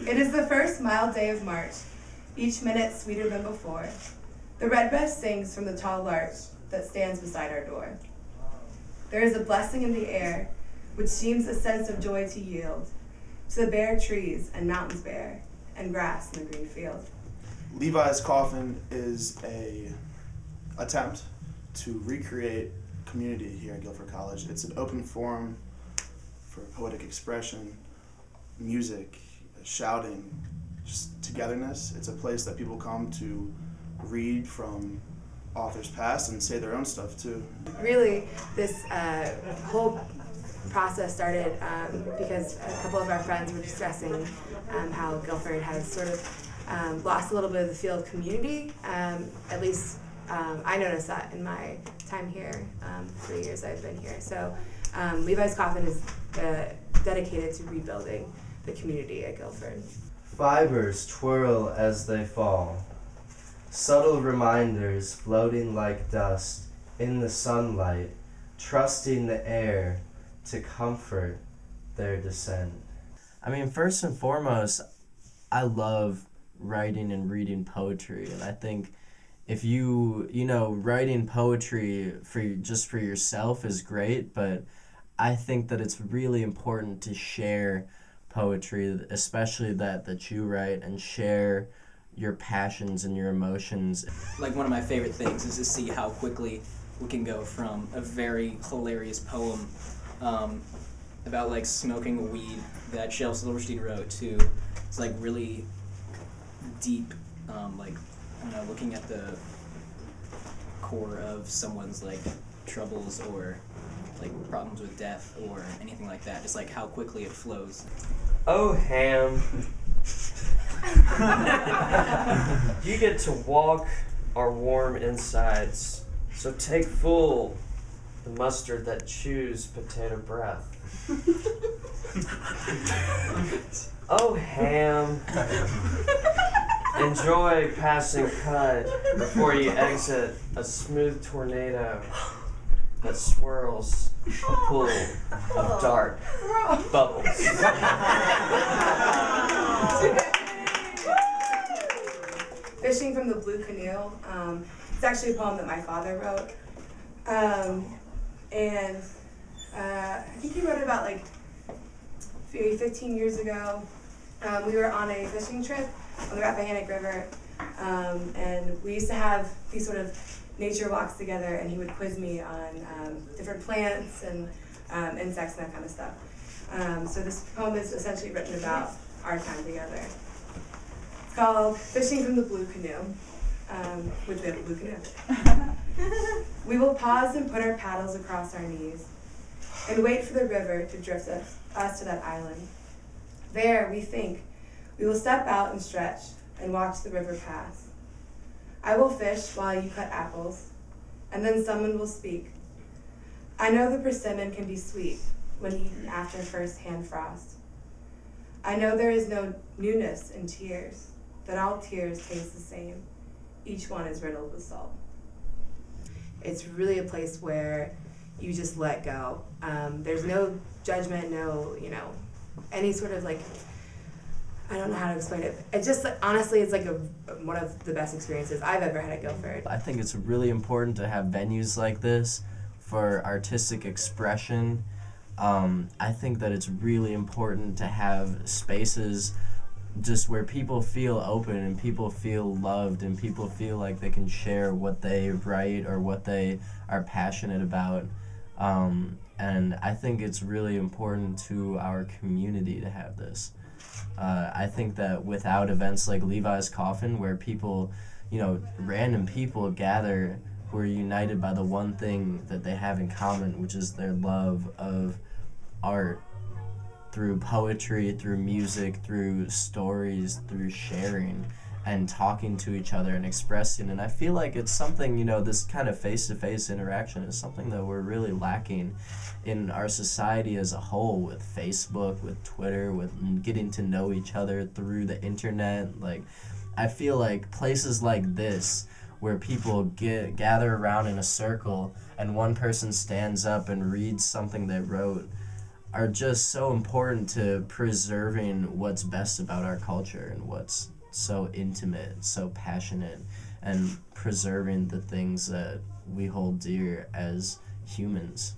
It is the first mild day of March, each minute sweeter than before. The redbreast sings from the tall larch that stands beside our door. There is a blessing in the air, which seems a sense of joy to yield to the bare trees and mountains bare, and grass in the green field. Levi's Coffin is a attempt to recreate community here at Guilford College. It's an open forum for poetic expression, music, shouting, just togetherness. It's a place that people come to read from authors past and say their own stuff too. Really, this whole process started because a couple of our friends were discussing how Guilford has sort of lost a little bit of the feel of community. At least I noticed that in my time here, 3 years I've been here. So Levi's Coffin is dedicated to rebuilding the community at Guilford. Fibers twirl as they fall, subtle reminders floating like dust in the sunlight, trusting the air to comfort their descent. I mean, first and foremost, I love writing and reading poetry, and I think if you know, writing poetry for yourself is great, but I think that it's really important to share poetry, especially that you write, and share your passions and your emotions. Like, one of my favorite things is to see how quickly we can go from a very hilarious poem about like smoking weed that Shel Silverstein wrote to it's like really deep, like, I don't know, looking at the core of someone's like troubles or like problems with death or anything like that. Just like how quickly it flows. Oh, Ham. You get to walk our warm insides, so take full the mustard that chews potato breath. Oh, Ham. Enjoy passing cut before you exit a smooth tornado that swirls a pool of dark bubbles. Fishing from the Blue Canoe. It's actually a poem that my father wrote. And I think he wrote it about like maybe 15 years ago. We were on a fishing trip on the Rappahannock River, and we used to have these sort of nature walks together, and he would quiz me on different plants and insects and that kind of stuff. So this poem is essentially written about our time together. It's called Fishing from the Blue Canoe, which we have a blue canoe. We will pause and put our paddles across our knees and wait for the river to drift us to that island. There, we think, we will step out and stretch and watch the river pass. I will fish while you cut apples, and then someone will speak. I know the persimmon can be sweet when eaten after first-hand frost. I know there is no newness in tears, that all tears taste the same. Each one is riddled with salt. It's really a place where you just let go. There's no judgment, no, any sort of like, I don't know how to explain it. It just, honestly, it's like one of the best experiences I've ever had at Guilford. I think it's really important to have venues like this for artistic expression. I think that it's really important to have spaces just where people feel open and people feel loved and people feel like they can share what they write or what they are passionate about. And I think it's really important to our community to have this. I think that without events like Levi's Coffin, where people, random people gather who are united by the one thing that they have in common, which is their love of art, through poetry, through music, through stories, through sharing and talking to each other and expressing. And I feel like it's something, this kind of face-to-face interaction is something that we're really lacking in our society as a whole, with Facebook, with Twitter, with getting to know each other through the internet. Like, I feel like places like this, where people gather around in a circle and one person stands up and reads something they wrote, are just so important to preserving what's best about our culture and what's so intimate, so passionate, and preserving the things that we hold dear as humans.